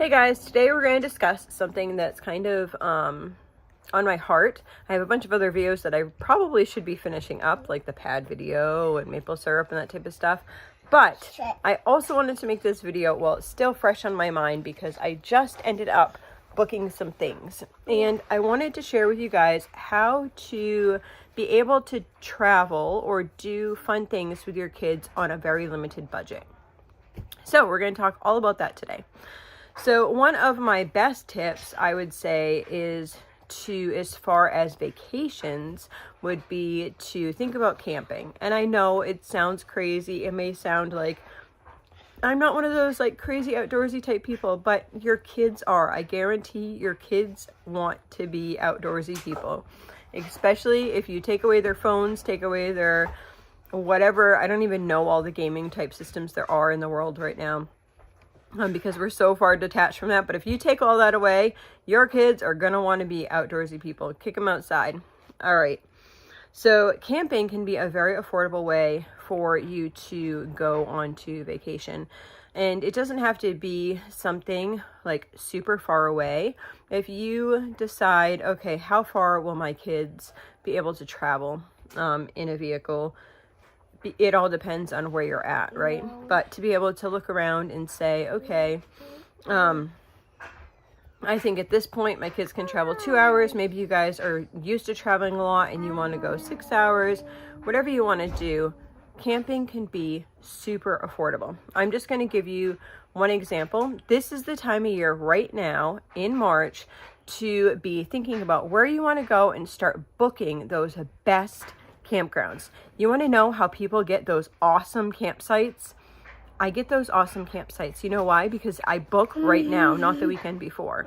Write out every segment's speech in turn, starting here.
Hey guys, today we're going to discuss something that's kind of on my heart. I have a bunch of other videos that I probably should be finishing up, like the pad video and maple syrup and that type of stuff. But I also wanted to make this video while it's still fresh on my mind because I just ended up booking some things. And I wanted to share with you guys how to be able to travel or do fun things with your kids on a very limited budget. So we're going to talk all about that today. So one of my best tips, I would say, is to, as far as vacations, would be to think about camping. And I know it sounds crazy. It may sound like I'm not one of those like crazy outdoorsy type people, but your kids are. I guarantee your kids want to be outdoorsy people, especially if you take away their phones, take away their whatever. I don't even know all the gaming type systems there are in the world right now. Because we're so far detached from that. But if you take all that away, your kids are going to want to be outdoorsy people. Kick them outside. All right. So camping can be a very affordable way for you to go on to vacation. And it doesn't have to be something like super far away. If you decide, okay, how far will my kids be able to travel in a vehicle? It all depends on where you're at, right? But to be able to look around and say, okay, I think at this point my kids can travel 2 hours. Maybe you guys are used to traveling a lot and you want to go 6 hours. Whatever you want to do, camping can be super affordable. I'm just going to give you one example. This is the time of year right now in March to be thinking about where you want to go and start booking those best campgrounds. You want to know how people get those awesome campsites? I get those awesome campsites. You know why? Because I book right now, not the weekend before.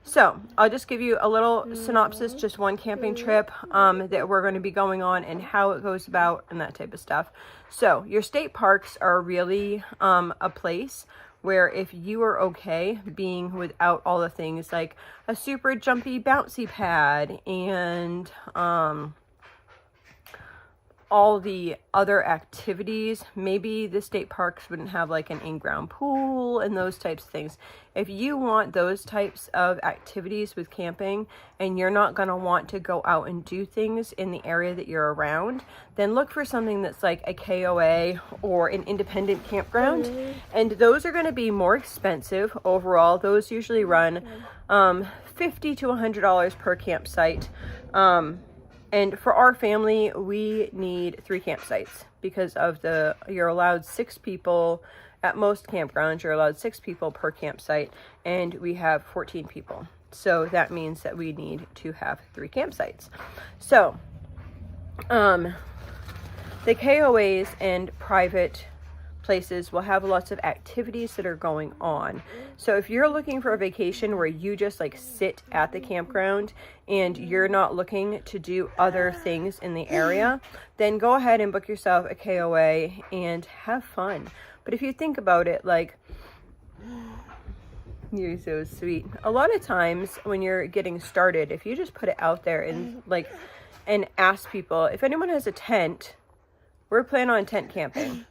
So I'll just give you a little synopsis, just one camping trip that we're going to be going on and how it goes about and that type of stuff. So your state parks are really a place where if you are okay being without all the things like a super jumpy bouncy pad and all the other activities, maybe the state parks wouldn't have like an in-ground pool and those types of things. If you want those types of activities with camping and you're not going to want to go out and do things in the area that you're around, then look for something that's like a KOA or an independent campground. And those are going to be more expensive overall. Those usually run $50 to $100 per campsite. And for our family, we need 3 campsites because of you're allowed 6 people at most campgrounds. You're allowed 6 people per campsite, and we have 14 people. So that means that we need to have 3 campsites. So, the KOAs and private places will have lots of activities that are going on. So if you're looking for a vacation where you just like sit at the campground and you're not looking to do other things in the area, then go ahead and book yourself a KOA and have fun. But if you think about it, like, you're so sweet. A lot of times when you're getting started, if you just put it out there and and ask people, if anyone has a tent, we're planning on tent camping.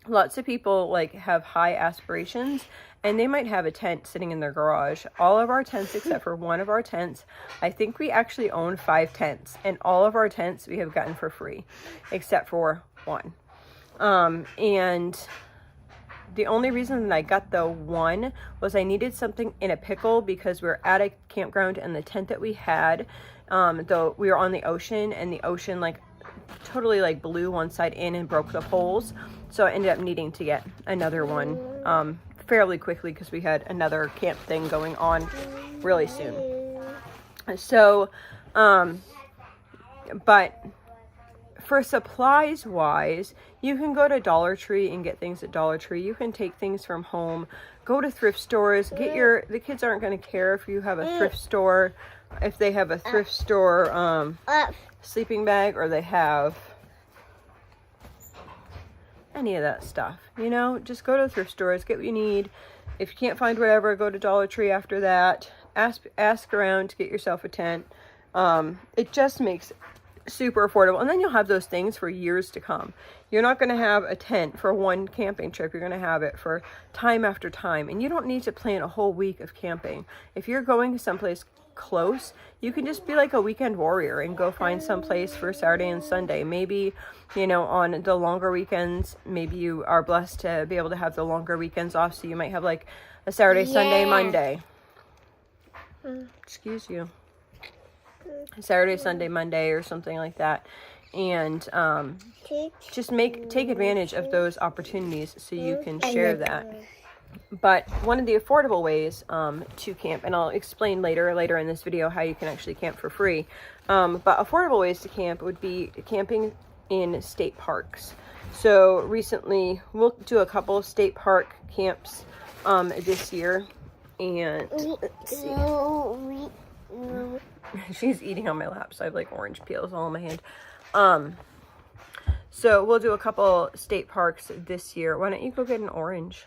Lots of people like have high aspirations and they might have a tent sitting in their garage. All of our tents, except for one of our tents, I think we actually own 5 tents, and all of our tents we have gotten for free, except for one. And the only reason that I got the one was I needed something in a pickle because we're at a campground and the tent that we had, though we were on the ocean and the ocean like totally like blew one side in and broke the holes. So I ended up needing to get another one fairly quickly because we had another camp thing going on really soon. So, but for supplies wise, you can go to Dollar Tree and get things at Dollar Tree. You can take things from home, go to thrift stores, the kids aren't going to care if you have a thrift store, if they have a thrift store sleeping bag or they have any of that stuff. You know, just go to thrift stores, get what you need. If you can't find whatever, go to Dollar Tree after that. Ask around to get yourself a tent. It just makes super affordable. And then you'll have those things for years to come. You're not going to have a tent for one camping trip. You're going to have it for time after time. And you don't need to plan a whole week of camping. If you're going someplace close, you can just be like a weekend warrior and go find some place for Saturday and Sunday. Maybe, you know, on the longer weekends, maybe you are blessed to be able to have the longer weekends off. So you might have like a Saturday, Sunday, Monday. Excuse you. Saturday, Sunday, Monday, or something like that. And just take advantage of those opportunities so you can share that. But one of the affordable ways to camp, and I'll explain later in this video how you can actually camp for free, but affordable ways to camp would be camping in state parks. So recently, we'll do a couple of state park camps this year. And let's see. She's eating on my lap, so I have like orange peels all in my hand. So we'll do a couple state parks this year. Why don't you go get an orange?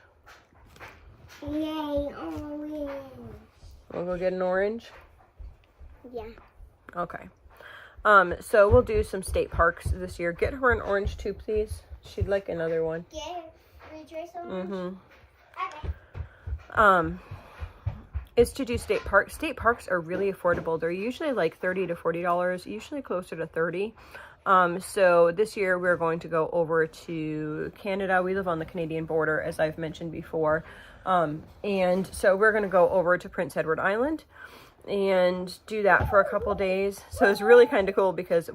Yay, orange. We'll go get an orange? Yeah. Okay. So we'll do some state parks this year. Get her an orange too, please. She'd like another one. Yeah. Mm-hmm. Okay. Is to do state parks. State parks are really affordable. They're usually like $30 to $40, usually closer to $30. So this year we're going to go over to Canada. We live on the Canadian border, as I've mentioned before. And so we're going to go over to Prince Edward Island and do that for a couple days. So it's really kind of cool because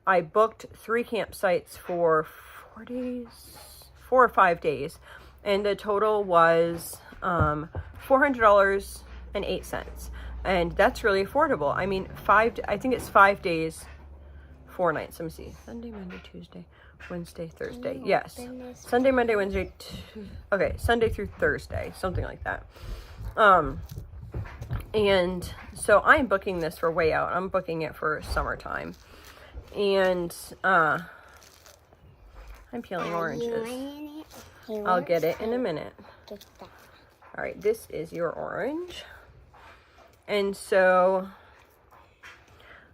I booked 3 campsites for 4 or 5 days. And the total was $400.08, and that's really affordable. I mean, I think it's 5 days, 4 nights. Let me see. Sunday, Monday, Tuesday, Wednesday, Thursday. Yes. Sunday, Monday, Wednesday. Okay, Sunday through Thursday, something like that. And so I'm booking this for way out. I'm booking it for summertime, and I'm peeling oranges. I'll get it in a minute. All right, this is your orange. And so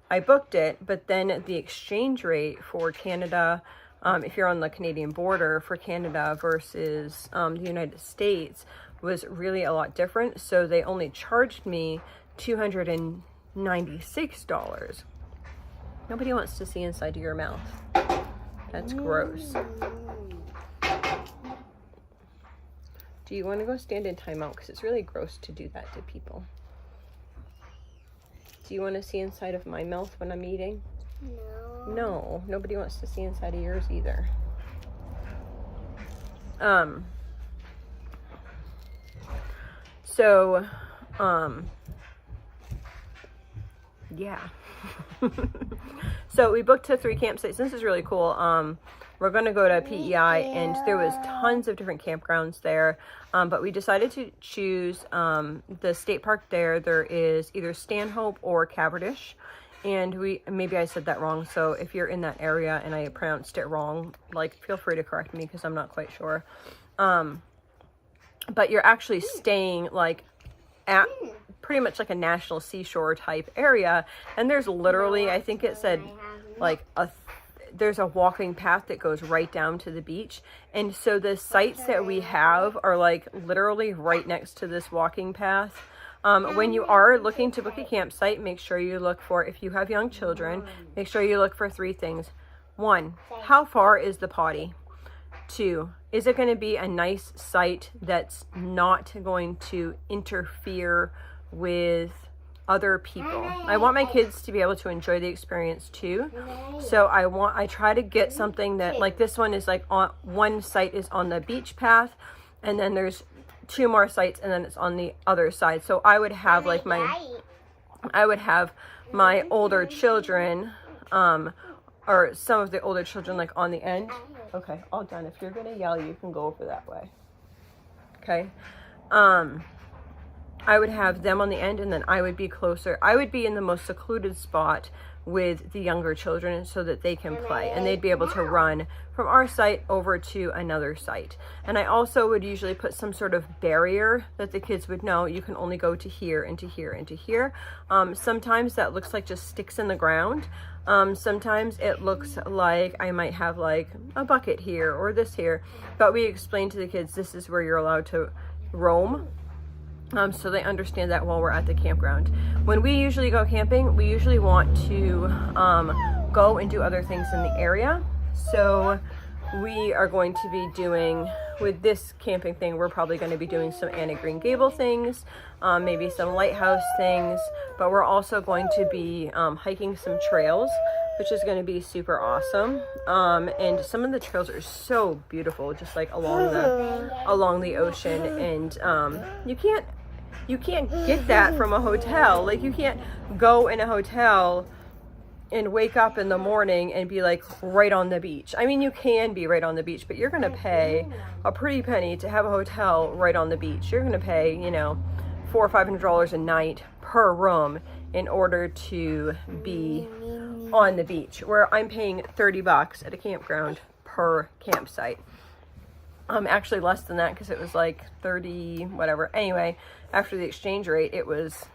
I booked it, but then the exchange rate for Canada, if you're on the Canadian border, for Canada versus the United States was really a lot different. So they only charged me $296. Nobody wants to see inside of your mouth. That's gross. Do you want to go stand in timeout? Because it's really gross to do that to people. Do you want to see inside of my mouth when I'm eating? No. No, nobody wants to see inside of yours either. Yeah. So we booked 3 campsites. This is really cool. We're going to go to PEI, and there was tons of different campgrounds there. But we decided to choose the state park there. There is either Stanhope or Cavendish. And maybe I said that wrong. So if you're in that area and I pronounced it wrong, like, feel free to correct me because I'm not quite sure. But you're actually staying like at pretty much like a national seashore type area. And there's literally, I think it said like there's a walking path that goes right down to the beach. And so the sites that we have are like literally right next to this walking path. When you are looking to book a campsite, make sure you look for, if you have young children, make sure you look for 3 things. 1, how far is the potty? 2, is it going to be a nice site that's not going to interfere with other people? I want my kids to be able to enjoy the experience too. So I try to get something that, like, this one is like on one site is on the beach path, and then there's 2 more sites, and then it's on the other side. So I would have like my older children, or some of the older children, like on the end. Okay, all done. If you're gonna yell, you can go over that way. Okay. I would have them on the end, and then I would be closer. I would be in the most secluded spot with the younger children so that they can play, and they'd be able to run from our site over to another site. And I also would usually put some sort of barrier that the kids would know you can only go to here and to here and to here. Sometimes that looks like just sticks in the ground. Sometimes it looks like I might have like a bucket here or this here, but we explain to the kids this is where you're allowed to roam. So they understand that while we're at the campground. When we usually go camping, we usually want to go and do other things in the area. So we are going to be doing, with this camping thing, we're probably going to be doing some Anne of Green Gable things, maybe some lighthouse things, but we're also going to be hiking some trails, which is going to be super awesome. And some of the trails are so beautiful, just like along the ocean, and you can't get that from a hotel. Like, you can't go in a hotel and wake up in the morning and be like right on the beach. I mean, you can be right on the beach, but you're going to pay a pretty penny to have a hotel right on the beach. You're going to pay, you know, $400 or $500 a night per room in order to be on the beach, where I'm paying $30 at a campground per campsite. Actually less than that, because it was like 30 whatever. Anyway, after the exchange rate, it was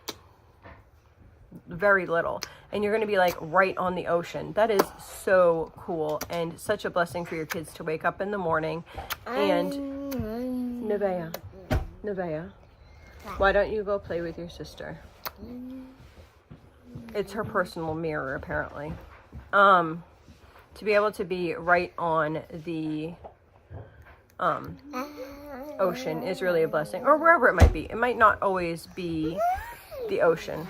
very little, and you're going to be like right on the ocean. That is so cool, and such a blessing for your kids to wake up in the morning. And Nevaeh, why don't you go play with your sister? It's her personal mirror, apparently. To be able to be right on the ocean is really a blessing, or wherever it might be. It might not always be the ocean.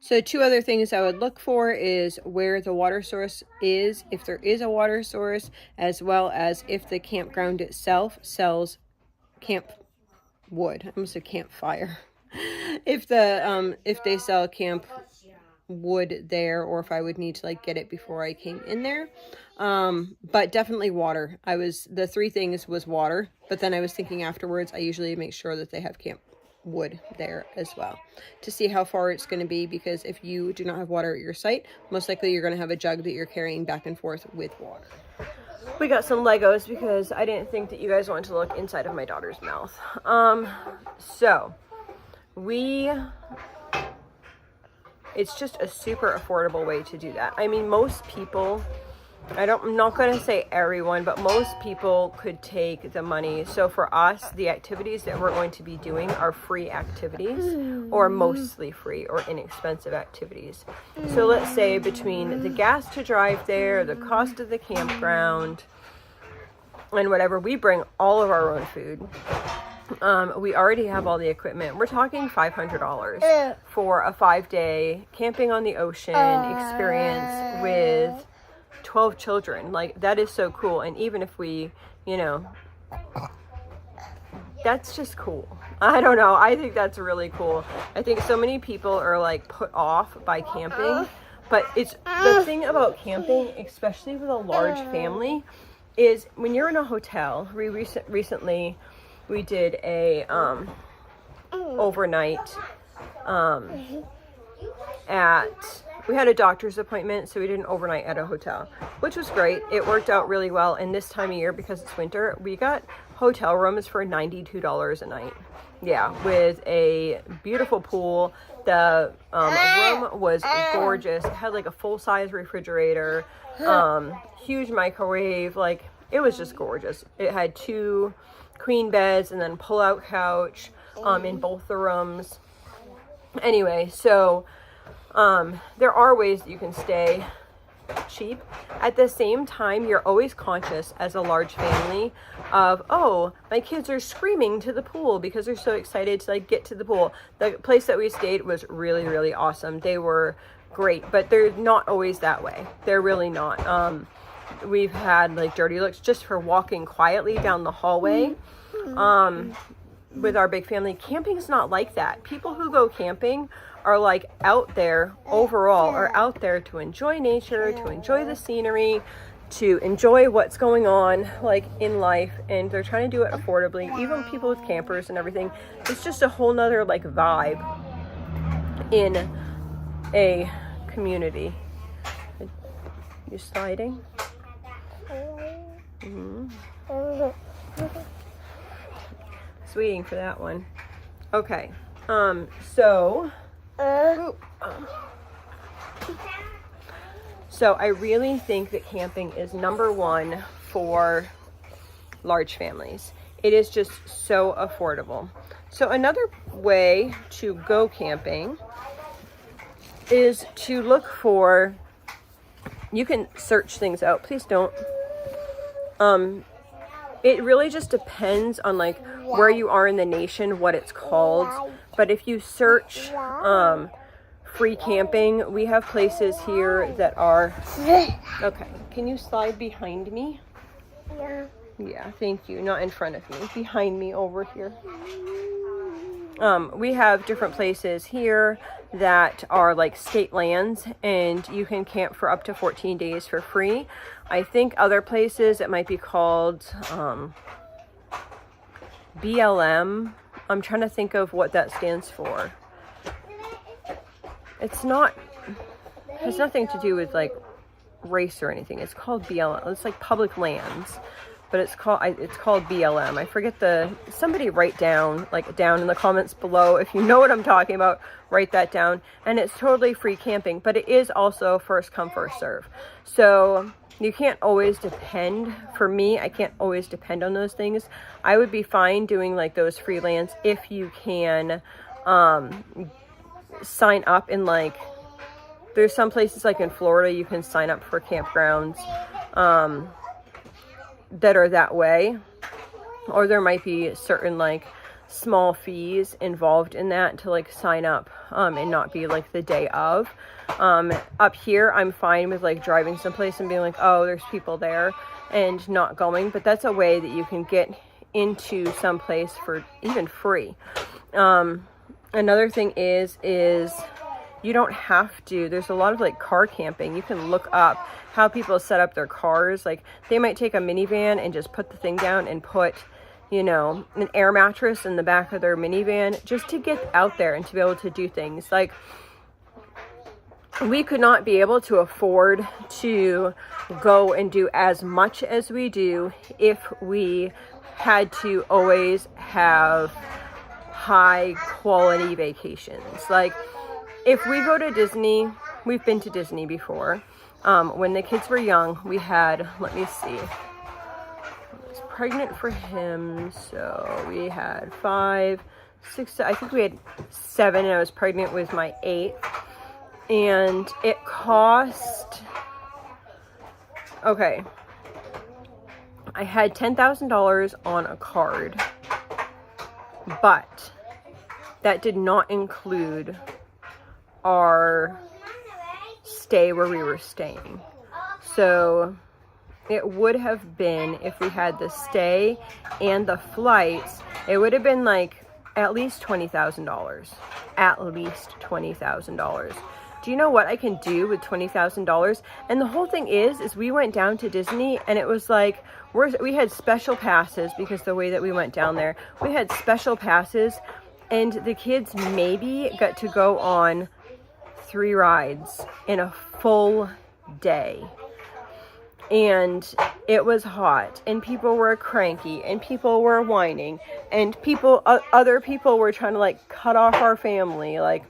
So 2 other things I would look for is where the water source is, if there is a water source, as well as if the campground itself sells camp wood. I almost said campfire. If they sell camp wood there, or if I would need to like get it before I came in there. But definitely water. The 3 things was water, but then I was thinking afterwards, I usually make sure that they have camp wood there as well, to see how far it's going to be, because if you do not have water at your site, most likely you're going to have a jug that you're carrying back and forth with water. We got some Legos because I didn't think that you guys wanted to look inside of my daughter's mouth. So it's just a super affordable way to do that. I mean, most people, I'm not going to say everyone, but most people could take the money. So for us, the activities that we're going to be doing are free activities, or mostly free or inexpensive activities. So let's say between the gas to drive there, the cost of the campground, and whatever, we bring all of our own food. We already have all the equipment. We're talking $500 for a 5-day camping on the ocean experience with 12 children. Like, that is so cool. And even if we, you know, that's just cool. I don't know. I think that's really cool. I think so many people are like put off by camping, but it's the thing about camping, especially with a large family, is when you're in a hotel. We recently we did a overnight we had a doctor's appointment, so we did an overnight at a hotel, which was great. It worked out really well. And this time of year, because it's winter, we got hotel rooms for $92 a night. Yeah, with a beautiful pool. The room was gorgeous. It had like a full-size refrigerator, huge microwave. Like, it was just gorgeous. It had 2 queen beds and then pull-out couch in both the rooms. Anyway, so there are ways that you can stay cheap. At the same time, you're always conscious as a large family of, oh, my kids are screaming to the pool because they're so excited to like get to the pool. The place that we stayed was really, really awesome. They were great, but they're not always that way. They're really not. We've had like dirty looks just for walking quietly down the hallway. With our big family, camping is not like that. People who go camping are like out there overall, are out there to enjoy nature, to enjoy the scenery, to enjoy what's going on like in life, and they're trying to do it affordably. Even people with campers and everything, it's just a whole nother like vibe in a community. You sliding? Just waiting for that one. Okay. So I really think that camping is number one for large families. It is just so affordable. So another way to go camping is to look for, you can search things out. Please don't. It really just depends on like where you are in the nation, what it's called. But if you search free camping, we have places here that are, okay, can you slide behind me? Yeah, thank you. Not in front of me, behind me over here. We have different places here that are like state lands, and you can camp for up to 14 days for free. I think other places it might be called BLM. I'm trying to think of what that stands for. It's not, has nothing to do with like race or anything. It's called BLM. It's like public lands, but it's called BLM. I forget somebody write down, like down in the comments below, if you know what I'm talking about, write that down. And it's totally free camping, but it is also first come, first serve. So you can't always depend, for me, I can't always depend on those things. I would be fine doing like those freelance if you can sign up in like, there's some places like in Florida you can sign up for campgrounds that are that way, or there might be certain like small fees involved in that to like sign up and not be like the day of. Up here I'm fine with like driving someplace and being like, oh, there's people there, and not going, but that's a way that you can get into some place for even free. Another thing is you don't have to, there's a lot of like car camping. You can look up how people set up their cars. Like they might take a minivan and just put the thing down and put, you know, an air mattress in the back of their minivan just to get out there and to be able to do things. Like we could not be able to afford to go and do as much as we do if we had to always have high quality vacations. Like if we go to Disney, we've been to Disney before. When the kids were young, we had, let me see, I was pregnant for him, so we had 5, 6, I think we had 7, and I was pregnant with my 8th, and it cost, okay, I had $10,000 on a card, but that did not include our stay where we were staying. So it would have been, if we had the stay and the flights, it would have been like at least $20,000. At least $20,000. Do you know what I can do with $20,000? And the whole thing is we went down to Disney, and it was like, we had special passes because the way that we went down there, we had special passes, and the kids maybe got to go on 3 rides in a full day. And it was hot, and people were cranky, and people were whining, and other people were trying to like cut off our family. Like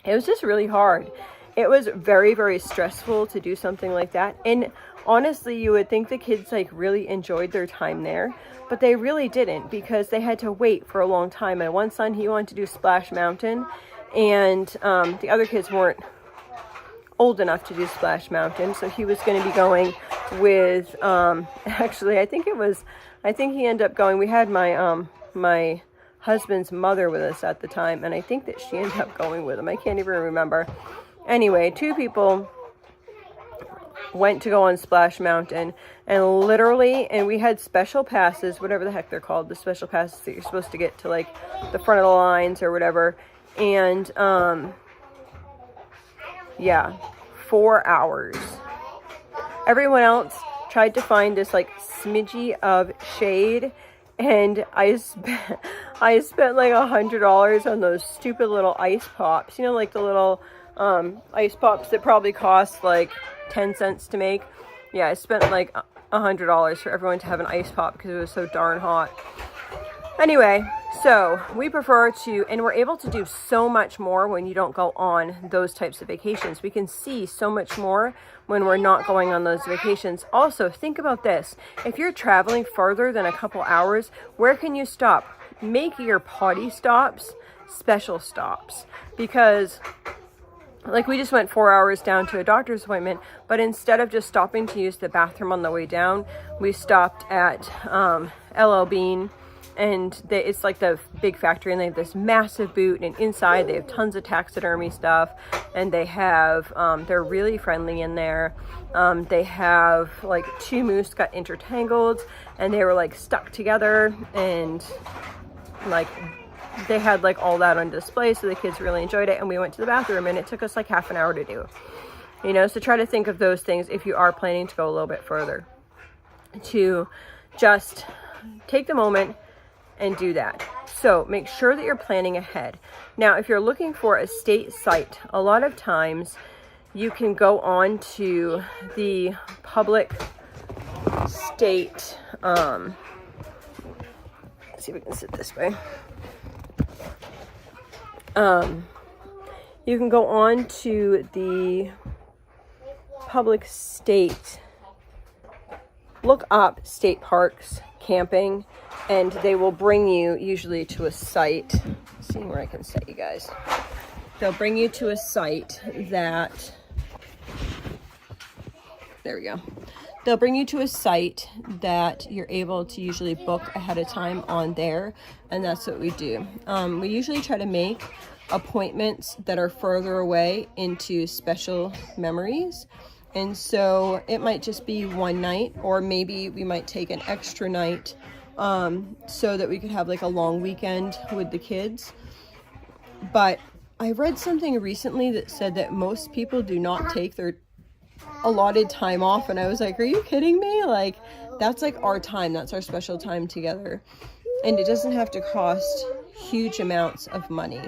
it was just really hard. It was very, very stressful to do something like that. And honestly, you would think the kids like really enjoyed their time there, but they really didn't, because they had to wait for a long time. My one son, he wanted to do Splash Mountain, and the other kids weren't old enough to do Splash Mountain, so he was going to be going with actually I think he ended up going, we had my my husband's mother with us at the time, and I think that she ended up going with him. I can't even remember. Anyway, 2 people went to go on Splash Mountain, and literally, and we had special passes, whatever the heck they're called, the special passes that you're supposed to get to like the front of the lines or whatever. And yeah, 4 hours. everyone else tried to find this like smidgy of shade, and I spent like $100 on those stupid little ice pops. You know, like the little ice pops that probably cost like 10 cents to make. Yeah, I spent like $100 for everyone to have an ice pop because it was so darn hot. Anyway, so we prefer to, and we're able to do so much more when you don't go on those types of vacations. We can see so much more when we're not going on those vacations. Also, think about this. If you're traveling further than a couple hours, where can you stop? Make your potty stops special stops, because like we just went 4 hours down to a doctor's appointment, but instead of just stopping to use the bathroom on the way down, we stopped at LL Bean, and it's like the big factory, and they have this massive boot, and inside they have tons of taxidermy stuff, and they have they're really friendly in there. They have like 2 moose got intertangled, and they were like stuck together, and like they had like all that on display, so the kids really enjoyed it. And we went to the bathroom, and it took us like half an hour to do, you know. So try to think of those things if you are planning to go a little bit further, to just take the moment and do that. So make sure that you're planning ahead. Now, if you're looking for a state site, a lot of times you can go on to the public state, let's see if we can sit this way. You can go on to the public state, look up state parks, camping, and they will bring you usually to a site. Seeing where I can set you guys. They'll bring you to a site that, there we go. They'll bring you to a site that you're able to usually book ahead of time on there, and that's what we do. We usually try to make appointments that are further away into special memories, and so it might just be one night, or maybe we might take an extra night so that we could have like a long weekend with the kids. But I read something recently that said that most people do not take their allotted time off, and I was like, are you kidding me? Like, that's like our time, that's our special time together, and it doesn't have to cost huge amounts of money.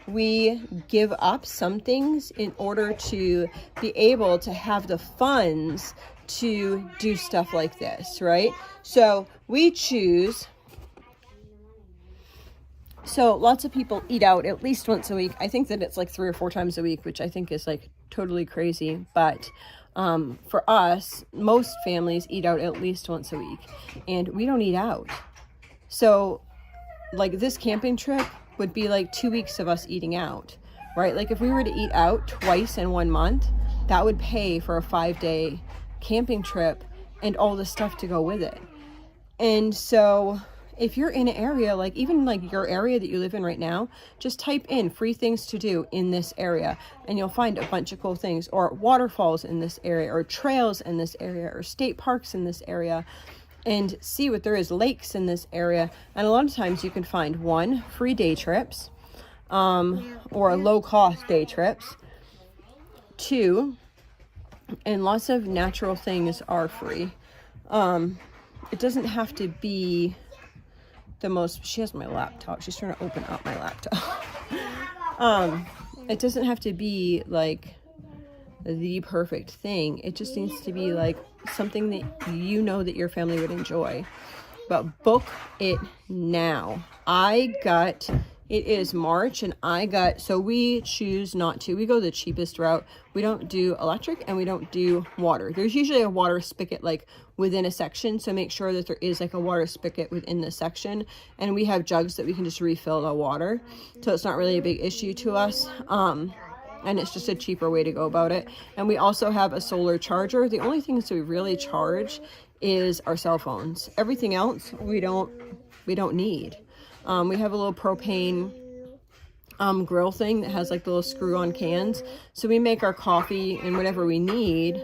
We give up some things in order to be able to have the funds to do stuff like this, right? So we choose. So lots of people eat out at least once a week. I think that it's like 3 or 4 times a week, which I think is like totally crazy. But for us, most families eat out at least once a week, and we don't eat out. So like this camping trip would be like 2 weeks of us eating out, right? Like if we were to eat out twice in 1 month, that would pay for a 5-day camping trip and all the stuff to go with it. And so if you're in an area, like even like your area that you live in right now, just type in free things to do in this area, and you'll find a bunch of cool things, or waterfalls in this area, or trails in this area, or state parks in this area, and see what there is, lakes in this area. And a lot of times you can find 1, free day trips, or low cost day trips. 2, and lots of natural things are free. It doesn't have to be the most, she has my laptop, she's trying to open up my laptop. It doesn't have to be like the perfect thing. It just needs to be like something that you know that your family would enjoy. But book it now. It is March, and so we choose not to. We go the cheapest route. We don't do electric, and we don't do water. There's usually a water spigot like within a section, so make sure that there is like a water spigot within the section, and we have jugs that we can just refill the water, so it's not really a big issue to us. And it's just a cheaper way to go about it. And we also have a solar charger. The only things that we really charge is our cell phones. Everything else we don't need. We have a little propane grill thing that has like little screw-on cans, so we make our coffee and whatever we need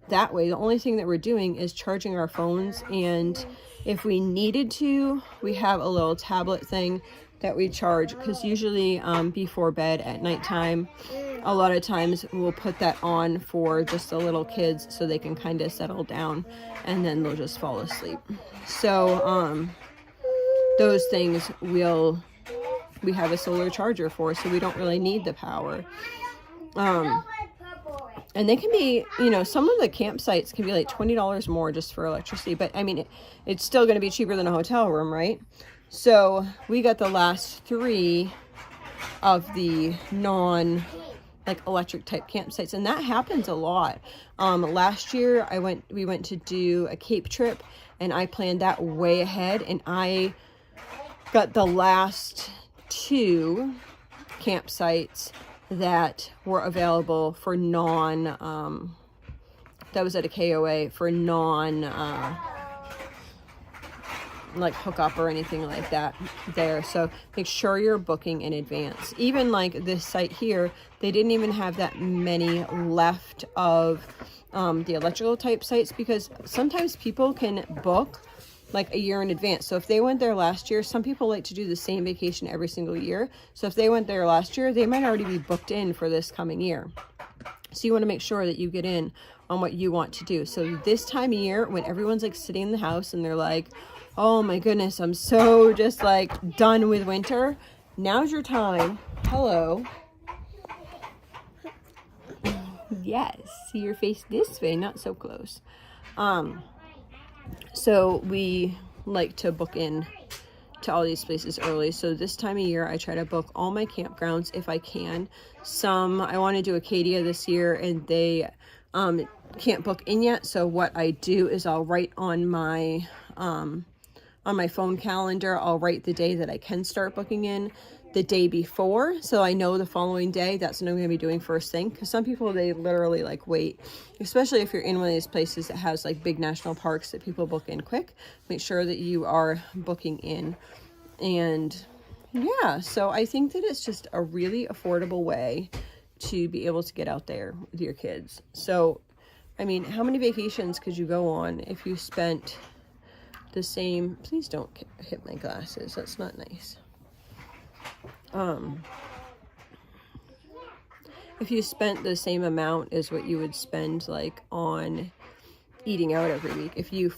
that way. The only thing that we're doing is charging our phones, and if we needed to, we have a little tablet thing that we charge, because usually before bed at nighttime a lot of times we'll put that on for just the little kids so they can kind of settle down, and then they'll just fall asleep. So those things we have a solar charger for, so we don't really need the power. And they can be, you know, some of the campsites can be like $20 more just for electricity, but I mean, it's still going to be cheaper than a hotel room, right? So we got the last 3 of the non like electric type campsites, and that happens a lot. Last year we went to do a Cape trip, and I planned that way ahead, and I got the last 2 campsites that were available for non that was at a KOA for non like hookup or anything like that there. So make sure you're booking in advance. Even like this site here, they didn't even have that many left of the electrical type sites, because sometimes people can book like a year in advance. So if they went there last year, some people like to do the same vacation every single year. So if they went there last year, they might already be booked in for this coming year. So you want to make sure that you get in on what you want to do. So this time of year, when everyone's like sitting in the house and they're like, oh my goodness, I'm so just like done with winter, now's your time. Hello. Yes, see your face this way, not so close. So we like to book in to all these places early. So this time of year, I try to book all my campgrounds if I can. I want to do Acadia this year, and they can't book in yet. So what I do is I'll write on my phone calendar, I'll write the day that I can start booking in the day before, so I know the following day that's what I'm going to be doing first thing. Because some people, they literally like wait, especially if you're in one of these places that has like big national parks that people book in quick. Make sure that you are booking in. And yeah, so I think that it's just a really affordable way to be able to get out there with your kids. So I mean, how many vacations could you go on if you spent the same, please don't hit my glasses, that's not nice. If you spent the same amount as what you would spend like on eating out every week, if you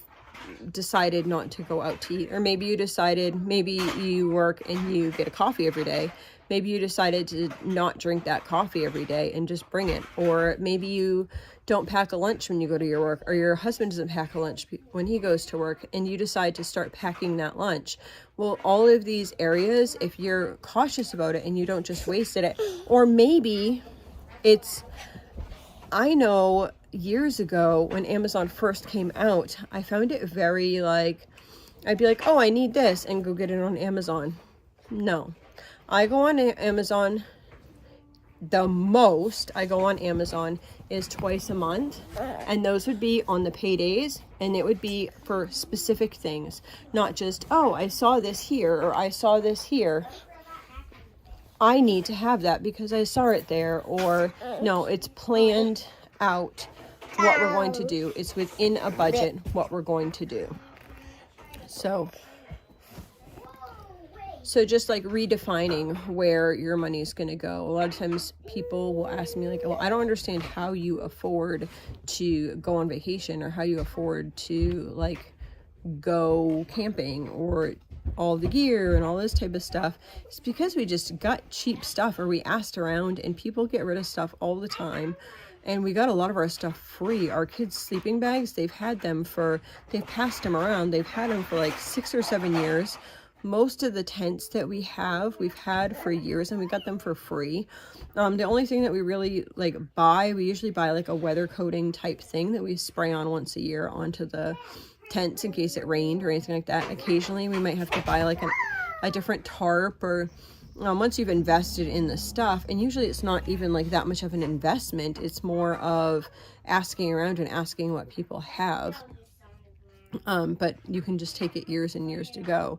decided not to go out to eat, or maybe you decided, maybe you work and you get a coffee every day, maybe you decided to not drink that coffee every day and just bring it, or maybe you don't pack a lunch when you go to your work, or your husband doesn't pack a lunch when he goes to work, and you decide to start packing that lunch. Well, all of these areas, if you're cautious about it and you don't just waste it, or maybe I know years ago when Amazon first came out, I found it very like, I'd be like, oh, I need this, and go get it on Amazon. No, I go on Amazon, the most I go on Amazon is twice a month, and those would be on the paydays, and it would be for specific things, not just, oh, I saw this here, or I saw this here, I need to have that because I saw it there. Or no, it's planned out what we're going to do. It's within a budget what we're going to do. So just like redefining where your money is going to go. A lot of times people will ask me like, well, I don't understand how you afford to go on vacation, or how you afford to like go camping, or all the gear and all this type of stuff. It's because we just got cheap stuff, or we asked around, and people get rid of stuff all the time. And we got a lot of our stuff free. Our kids' sleeping bags, they've passed them around. They've had them for like 6 or 7 years. Most of the tents that we've had for years, and we got them for free. The only thing that we really like we usually buy like a weather coating type thing that we spray on once a year onto the tents in case it rained or anything like that. Occasionally we might have to buy like a different tarp, or once you've invested in the stuff, and usually it's not even like that much of an investment, it's more of asking around and asking what people have. But you can just take it years and years to go.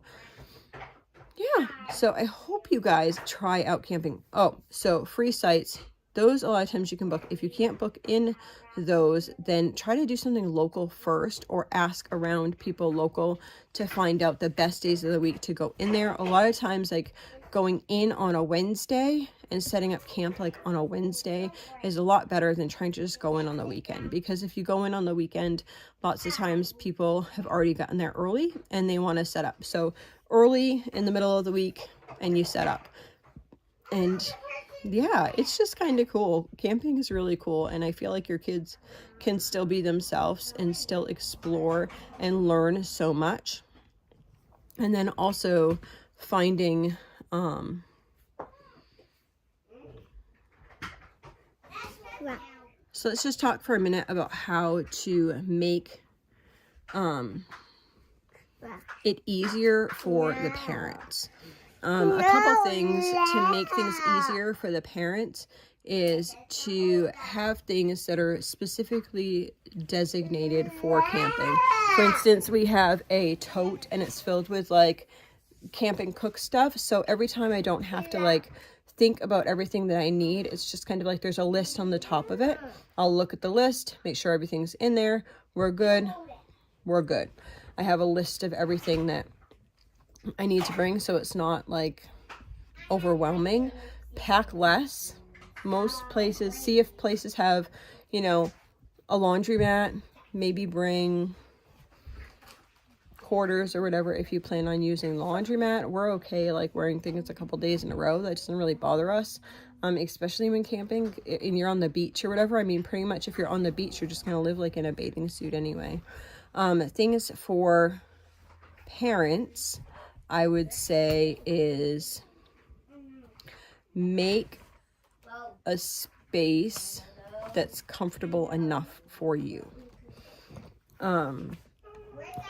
Yeah, so I hope you guys try out camping. Oh, so free sites, those a lot of times you can book. If you can't book in those, then try to do something local first, or ask around people local to find out the best days of the week to go in there. A lot of times, like going in on a Wednesday and setting up camp like on a Wednesday is a lot better than trying to just go in on the weekend. Because if you go in on the weekend, lots of times people have already gotten there early and they want to set up. So early in the middle of the week and you set up. And yeah, it's just kind of cool. Camping is really cool, and I feel like your kids can still be themselves and still explore and learn so much. And then also finding so let's just talk for a minute about how to make it easier for the parents. A couple things to make things easier for the parents is to have things that are specifically designated for camping. For instance, we have a tote and it's filled with like camping cook stuff. So every time I don't have to like think about everything that I need, it's just kind of like there's a list on the top of it. I'll look at the list, make sure everything's in there. We're good. We're good. I have a list of everything that I need to bring, so it's not like overwhelming. Pack less. Most places, see if places have, you know, a laundromat. Maybe bring quarters or whatever if you plan on using the laundromat. We're okay like wearing things a couple days in a row. That doesn't really bother us, especially when camping and you're on the beach or whatever. I mean, pretty much if you're on the beach, you're just gonna live like in a bathing suit anyway. Things for parents, I would say, is make a space that's comfortable enough for you.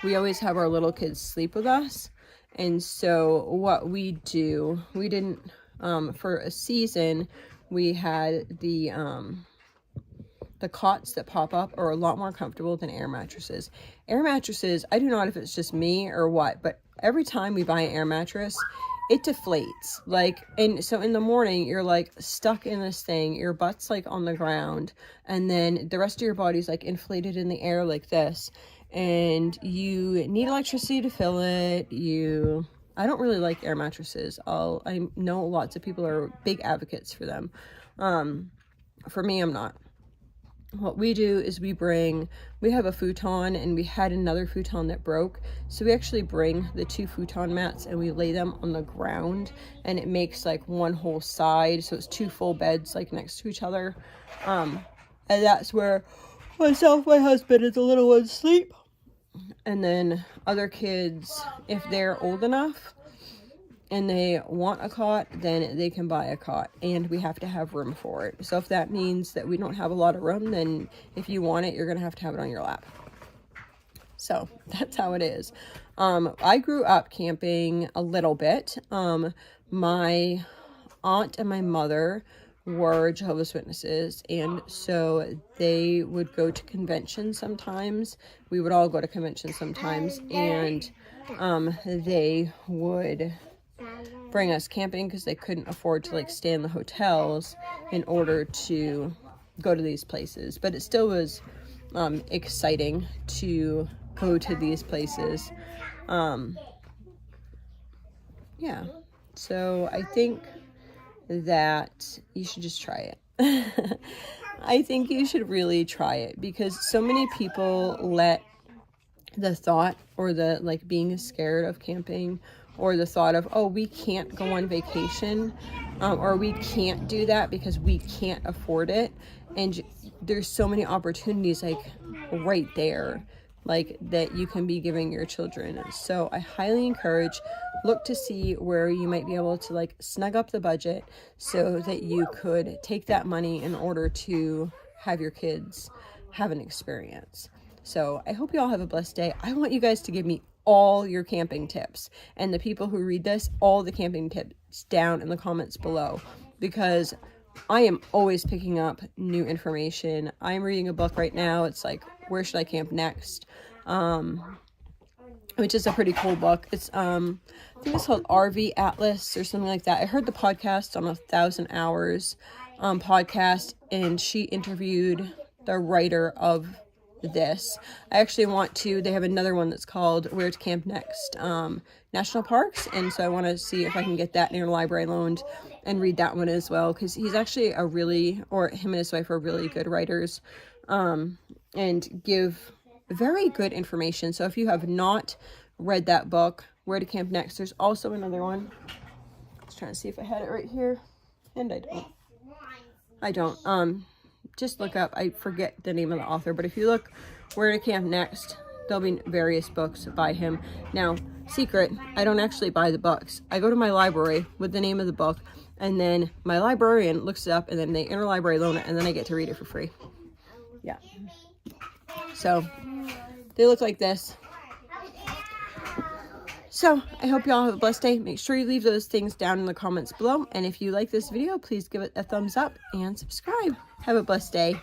We always have our little kids sleep with us, and so what we do, we didn't for a season we had the cots that pop up are a lot more comfortable than air mattresses. Air mattresses, I do not know if it's just me or what, but every time we buy an air mattress, it deflates. Like, and so in the morning, you're like stuck in this thing, your butt's like on the ground, and then the rest of your body's like inflated in the air like this, and you need electricity to fill it. I don't really like air mattresses. I know lots of people are big advocates for them. For me, I'm not. What we do is we have a futon, and we had another futon that broke, so we actually bring the 2 futon mats and we lay them on the ground, and it makes like one whole side, so it's 2 full beds like next to each other, and that's where myself, my husband, and the little ones sleep. And then other kids, if they're old enough and they want a cot, then they can buy a cot, and we have to have room for it. So if that means that we don't have a lot of room, then if you want it, you're gonna have to have it on your lap. So that's how it is. I grew up camping a little bit. My aunt and my mother were Jehovah's Witnesses, and so they would go to conventions sometimes. We would all go to conventions sometimes, and they would bring us camping because they couldn't afford to like stay in the hotels in order to go to these places. But it still was exciting to go to these places. Yeah, so I think that you should just try it. I think you should really try it, because so many people let the thought or the like being scared of camping, or the thought of, oh, we can't go on vacation, or we can't do that because we can't afford it. And there's so many opportunities like right there, like that you can be giving your children. So I highly encourage, look to see where you might be able to like snug up the budget so that you could take that money in order to have your kids have an experience. So I hope you all have a blessed day. I want you guys to give me all your camping tips, and the people who read this, all the camping tips down in the comments below, because I am always picking up new information. I'm reading a book right now. It's like, Where Should I Camp Next? Which is a pretty cool book. It's I think it's called RV Atlas or something like that. I heard the podcast on 1,000 Hours podcast, and she interviewed the writer of this. I actually want to, they have another one that's called Where to Camp Next, National Parks. And so I want to see if I can get that interlibrary loaned and read that one as well. Because he's actually a really, or him and his wife are really good writers, and give very good information. So if you have not read that book, Where to Camp Next, there's also another one. I was trying to see if I had it right here, and I don't. Just look up, I forget the name of the author, but if you look Where to Camp Next, there'll be various books by him. Now, secret, I don't actually buy the books. I go to my library with the name of the book, and then my librarian looks it up, and then they interlibrary loan it, and then I get to read it for free. Yeah. So, they look like this. So, I hope y'all have a blessed day. Make sure you leave those things down in the comments below. And if you like this video, please give it a thumbs up and subscribe. Have a blessed day.